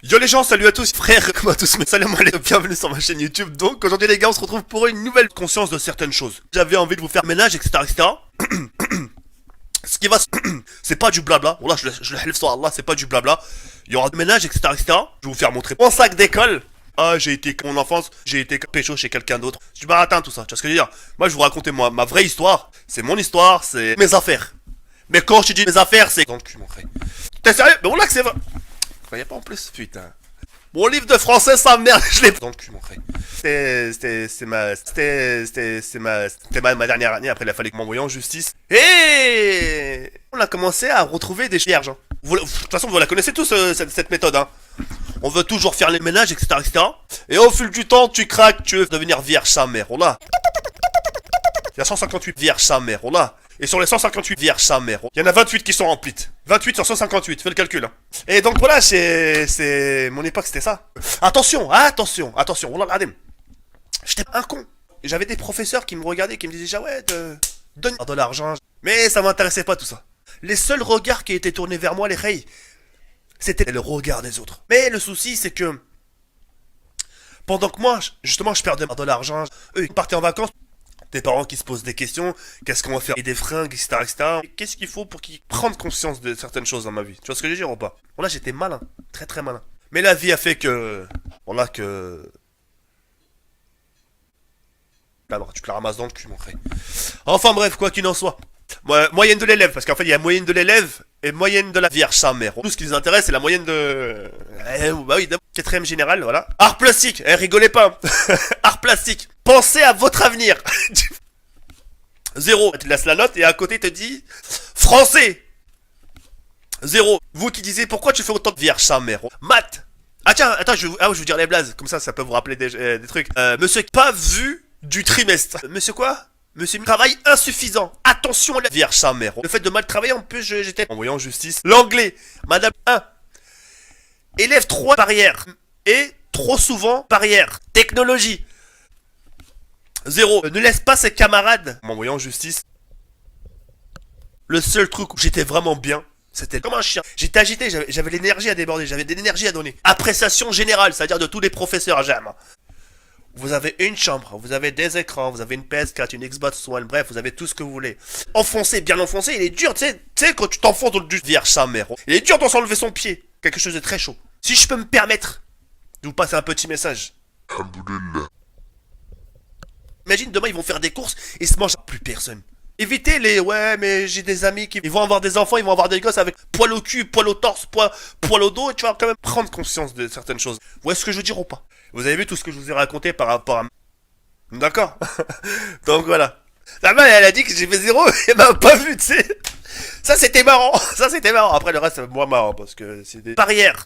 Yo les gens, salut à tous, frères, comme à tous, mais salam alaikum, bienvenue sur ma chaîne YouTube. Donc aujourd'hui les gars, on se retrouve pour une nouvelle conscience de certaines choses. J'avais envie de vous faire ménage, etc., etc. Ce qui va, c'est pas du blabla. Voilà, je le half sur Allah, c'est pas du blabla. Il y aura du ménage, etc., etc. Je vais vous faire montrer mon sac d'école. Ah, j'ai été, mon enfance, j'ai été pécho chez quelqu'un d'autre. C'est du baratin tout ça, tu vois ce que je veux dire. Moi, je vais vous raconter ma vraie histoire. C'est mon histoire, c'est mes affaires. Mais quand je te dis mes affaires, c'est dans le cul, mon frère. T'es sérieux? Mais voilà que c'est vrai. Y'a pas en plus, putain. Mon livre de français, sa mère, je l'ai dans le cul, mon frère. C'était ma dernière année, après il a fallu que m'envoyer en justice. Et on a commencé à retrouver des vierges. Hein. De toute façon, vous la connaissez tous, cette méthode. Hein. On veut toujours faire les ménages, etc., etc. Et au fil du temps, tu craques, tu veux devenir vierge sa mère. On l'a. Il y a 158 vierges sa mère. On l'a. Et sur les 158 vierges sa mère, il y en a 28 qui sont remplies. 28 sur 158, fais le calcul. Hein. Et donc voilà, c'est... Mon époque, c'était ça. Attention, attention. Wallah l'adem. J'étais un con. J'avais des professeurs qui me regardaient, qui me disaient, ah ouais, donne de l'argent. Mais ça m'intéressait pas tout ça. Les seuls regards qui étaient tournés vers moi, les reilles, c'était le regard des autres. Mais le souci, c'est que... Pendant que moi, justement, je perdais de l'argent, eux, ils partaient en vacances. Des parents qui se posent des questions, qu'est-ce qu'on va faire, et des fringues, etc., etc. Qu'est-ce qu'il faut pour qu'ils prennent conscience de certaines choses dans ma vie? Tu vois ce que je veux dire ou pas? Bon là j'étais malin, très très malin. Mais la vie a fait que... Voilà que... Alors tu te la ramasses dans le cul mon frère. Enfin bref, quoi qu'il en soit. Moyenne de l'élève, parce qu'en fait il y a moyenne de l'élève et moyenne de la vierge sa mère. Tout ce qui nous intéresse c'est la moyenne de... bah oui, quatrième général, voilà. Art plastique, rigolez pas. Art plastique. Pensez à votre avenir. 0. Tu laisses la note et à côté il te dit français. 0. Vous qui disiez pourquoi tu fais autant de vierge sa mère. Maths. Ah tiens, attends, je vais vous dire les blazes. Comme ça peut vous rappeler des trucs. Monsieur pas vu du trimestre. Monsieur quoi? Monsieur travail insuffisant. Attention à la vierge sa mère. Le fait de mal travailler en plus j'étais envoyé en justice. L'anglais. Madame 1. Élève 3 barrière. Et trop souvent barrière. Technologie. 0. Ne laisse pas ses camarades m'envoyer en justice. Le seul truc où j'étais vraiment bien, c'était comme un chien. J'étais agité, j'avais l'énergie à déborder, j'avais de l'énergie à donner. Appréciation générale, c'est-à-dire de tous les professeurs à jamais. Vous avez une chambre, vous avez des écrans, vous avez une PS4, une Xbox One, bref, vous avez tout ce que vous voulez. Enfoncé, bien enfoncé, il est dur, tu sais, quand tu t'enfonces dans le vierge sa mère. Il est dur d'en s'enlever son pied. Quelque chose de très chaud. Si je peux me permettre de vous passer un petit message. Imagine demain ils vont faire des courses et se mangent plus personne. Évitez les ouais mais j'ai des amis qui vont avoir des enfants, ils vont avoir des gosses avec poil au cul, poil au torse, poil au dos et tu vas quand même prendre conscience de certaines choses. Vous voyez ce que je veux dire ou pas? Vous avez vu tout ce que je vous ai raconté par rapport à... D'accord. Donc voilà. La meuf elle a dit que j'ai fait 0 et elle m'a pas vu tu sais. Ça c'était marrant. Après le reste c'est moins marrant parce que c'est des barrières.